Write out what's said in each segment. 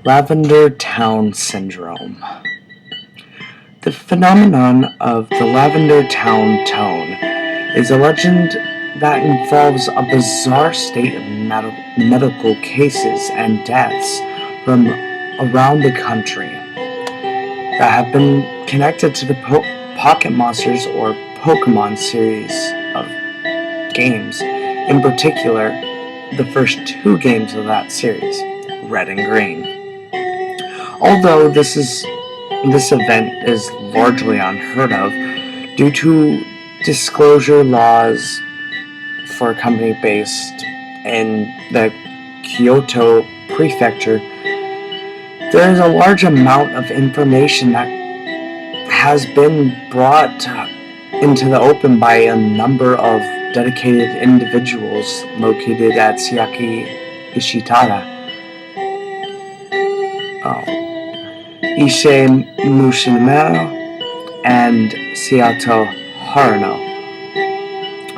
Lavender Town Syndrome. The phenomenon of the Lavender Town tone is a legend that involves a bizarre state of medical cases and deaths from around the country that have been connected to the Pocket Monsters or Pokemon series of games, in particular, the first two games of that series, Red and Green. Although this event is largely unheard of due to disclosure laws for a company based in the Kyoto prefecture, there is a large amount of information that has been brought into the open by a number of dedicated individuals located at Seaki Ishitara, Issei Mushimura, and Seato Harano,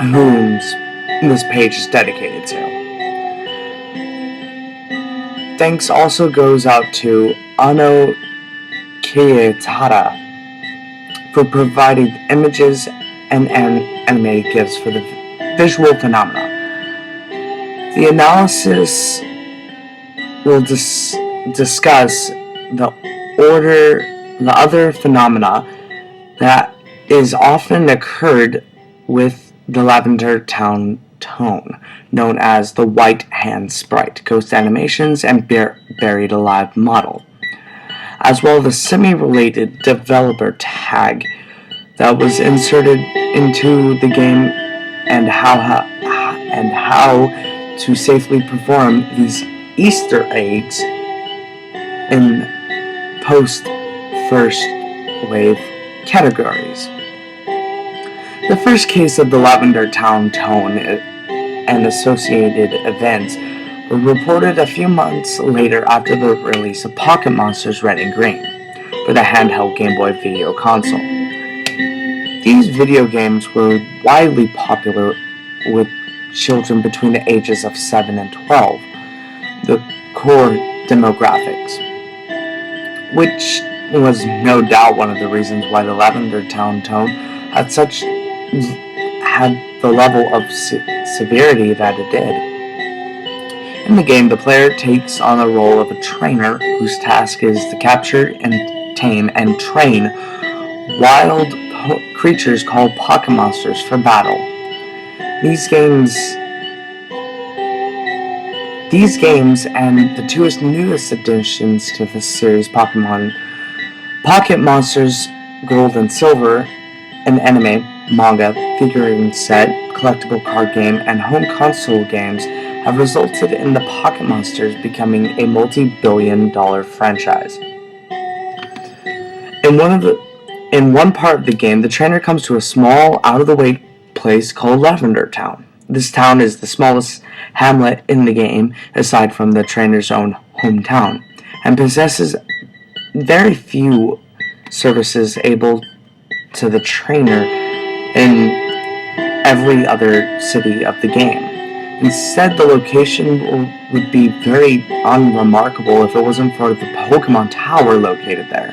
whom this page is dedicated to. Thanks also goes out to Ano Kietara for providing images and anime gifs for the visual phenomena. The analysis will discuss the other phenomena that is often occurred with the Lavender Town tone, known as the White Hand Sprite, Ghost Animations, and Buried Alive model, as well as the semi-related developer tag that was inserted into the game and how to safely perform these Easter eggs in post-first wave categories. The first case of the Lavender Town tone and associated events were reported a few months later after the release of Pocket Monsters Red and Green for the handheld Game Boy video console. These video games were widely popular with children between the ages of 7 and 12, the core demographics, which was no doubt one of the reasons why the Lavender Town tone had the level of severity that it did. In the game, the player takes on the role of a trainer whose task is to capture and tame and train wild creatures called Pocket Monsters for battle. These games and the two newest additions to the series, Pocket Monsters Gold and Silver, an anime, manga, figurine set, collectible card game, and home console games have resulted in the Pocket Monsters becoming a multi-billion-dollar franchise. In one part of the game, the trainer comes to a small, out-of-the-way place called Lavender Town. This town is the smallest hamlet in the game, aside from the trainer's own hometown, and possesses very few services able to the trainer in every other city of the game. Instead, the location would be very unremarkable if it wasn't for the Pokemon Tower located there,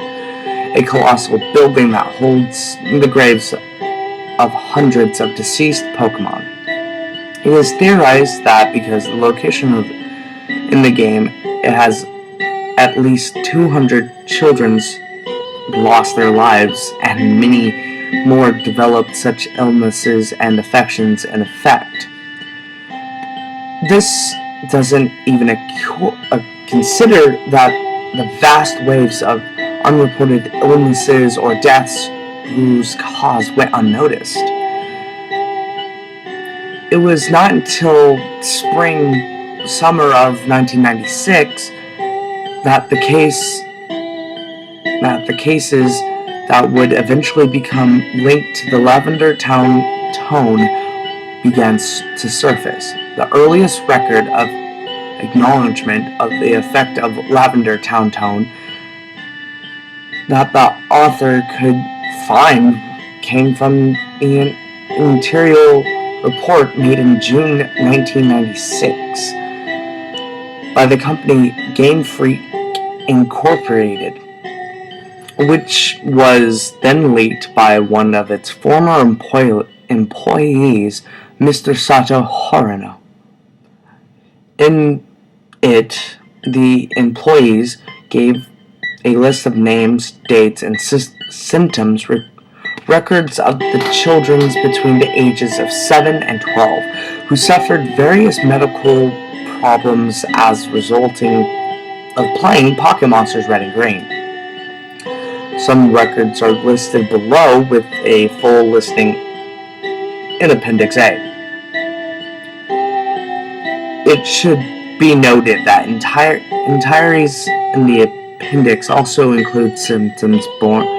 a colossal building that holds the graves of hundreds of deceased Pokemon. It is theorized that because the location in the game, it has at least 200 children lost their lives and many more developed such illnesses and affections in effect. This doesn't even consider that the vast waves of unreported illnesses or deaths whose cause went unnoticed. It was not until summer of 1996 that the cases that would eventually become linked to the Lavender Town tone began to surface. The earliest record of acknowledgement of the effect of Lavender Town tone that the author could find came from the Imperial report made in June 1996 by the company Game Freak Incorporated, which was then leaked by one of its former employees, Mr. Sato Horino. In it, the employees gave a list of names, dates, and symptoms records of the children between the ages of 7 and 12 who suffered various medical problems as resulting of playing Pocket Monsters Red and Green. Some records are listed below with a full listing in Appendix A. It should be noted that entireties in the appendix also include symptoms born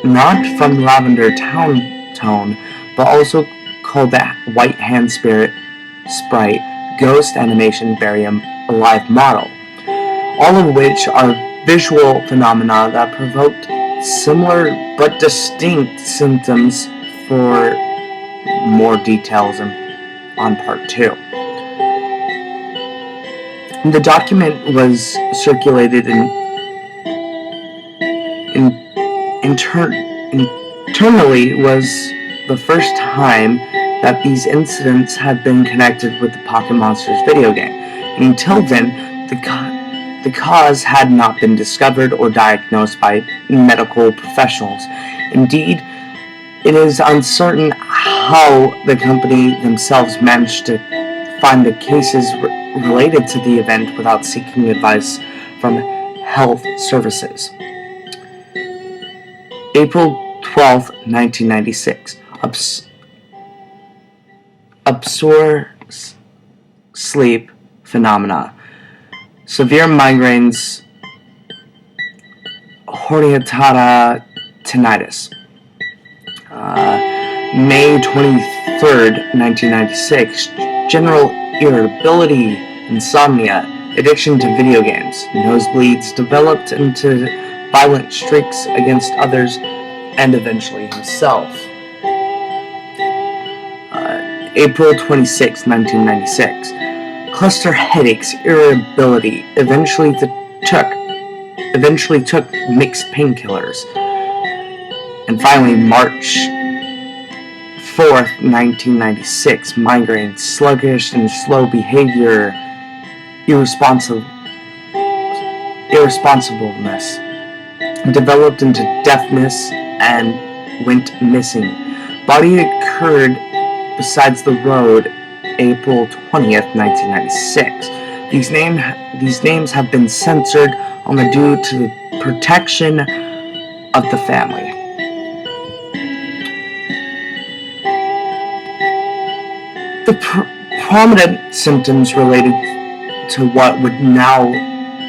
not from Lavender Town tone, but also called the White Hand Sprite, Ghost Animation Barium Alive Model, all of which are visual phenomena that provoked similar but distinct symptoms. For more details on Part 2. The document was circulated internally was the first time that these incidents had been connected with the Pocket Monsters video game. And until then, the cause had not been discovered or diagnosed by medical professionals. Indeed, it is uncertain how the company themselves managed to find the cases related to the event without seeking advice from health services. April 12, 1996. Absurd sleep phenomena. Severe migraines, horniatata tinnitus. May 23rd, 1996. General irritability, insomnia, addiction to video games, nosebleeds, developed into violent streaks against others and eventually himself. April 26, 1996. Cluster headaches, irritability, eventually took mixed painkillers. And finally, March 4th, 1996, migraines, sluggish and slow behavior, irresponsibleness, developed into deafness and went missing. Body occurred besides the road, April 20th, 1996. These names have been censored only due to the protection of the family. The prominent symptoms related to what would now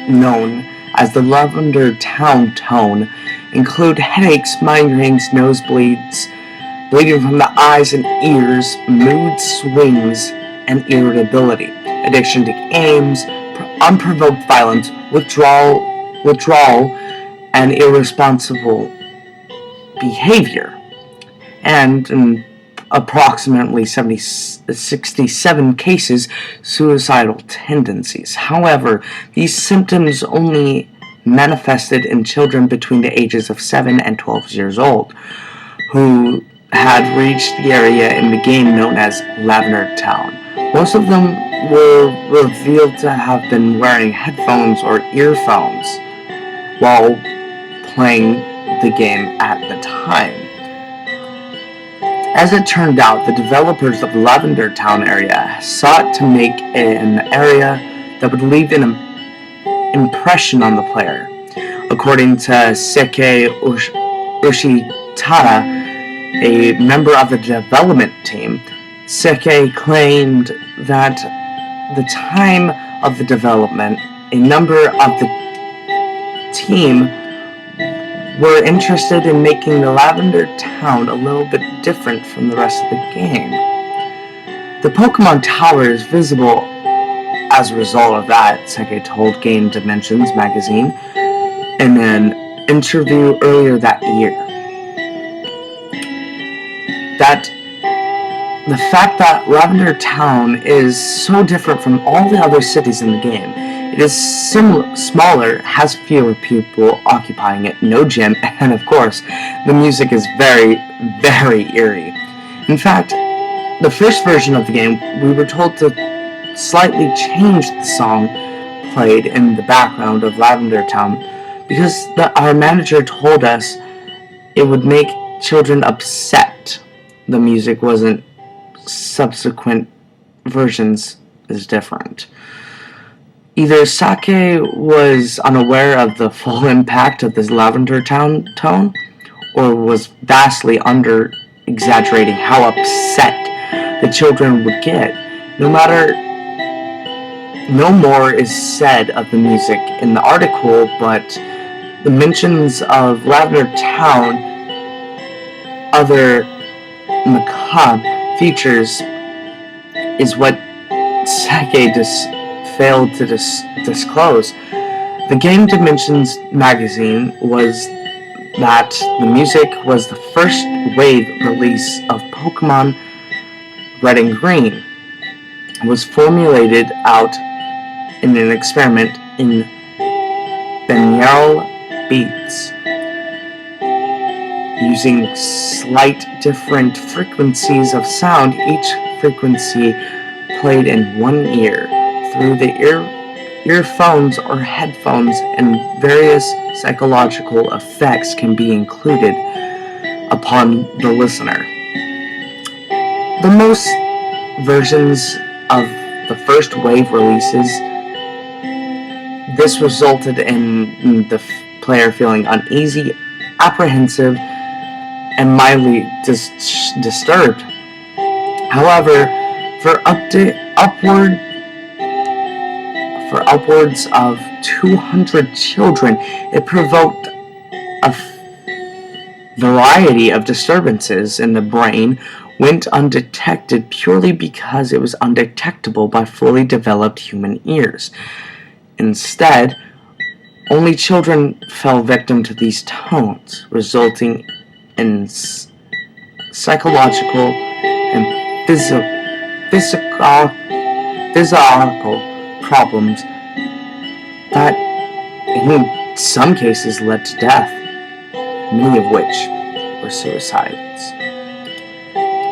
known as the Lavender Town tone include headaches, migraines, nosebleeds, bleeding from the eyes and ears, mood swings, and irritability, addiction to games, unprovoked violence, withdrawal, and irresponsible behavior, and in approximately 67 cases, suicidal tendencies. However, these symptoms only manifested in children between the ages of 7 and 12 years old, who had reached the area in the game known as Lavender Town. Most of them were revealed to have been wearing headphones or earphones while playing the game at the time. As it turned out, the developers of the Lavender Town area sought to make an area that would leave an impression on the player. According to Seikei Ushitada, a member of the development team, Seikei claimed that the time of the development, a number of the team were interested in making the Lavender Town a little bit different from the rest of the game. The Pokemon Tower is visible as a result of that, Seikei told Game Dimensions magazine in an interview earlier that year. That the fact that Lavender Town is so different from all the other cities in the game It is smaller, has fewer people occupying it, no gym, and of course, the music is very, very eerie. In fact, the first version of the game, we were told to slightly change the song played in the background of Lavender Town because our manager told us it would make children upset. The music wasn't. Subsequent versions is different. Either Sake was unaware of the full impact of this Lavender Town tone, or was vastly under exaggerating how upset the children would get. No more is said of the music in the article, but the mentions of Lavender Town, other macabre features, is what Sake failed to disclose. The Game Dimensions magazine was that the music was the first wave release of Pokemon Red and Green. It was formulated out in an experiment in binaural beats, using slight different frequencies of sound. Each frequency played in one ear through the earphones or headphones, and various psychological effects can be included upon the listener. The most versions of the first wave releases, this resulted in the player feeling uneasy, apprehensive, and mildly disturbed. However, for upwards of 200 children, it provoked a variety of disturbances in the brain, went undetected purely because it was undetectable by fully developed human ears. Instead, only children fell victim to these tones, resulting in psychological and physiological problems that in some cases led to death, many of which were suicides.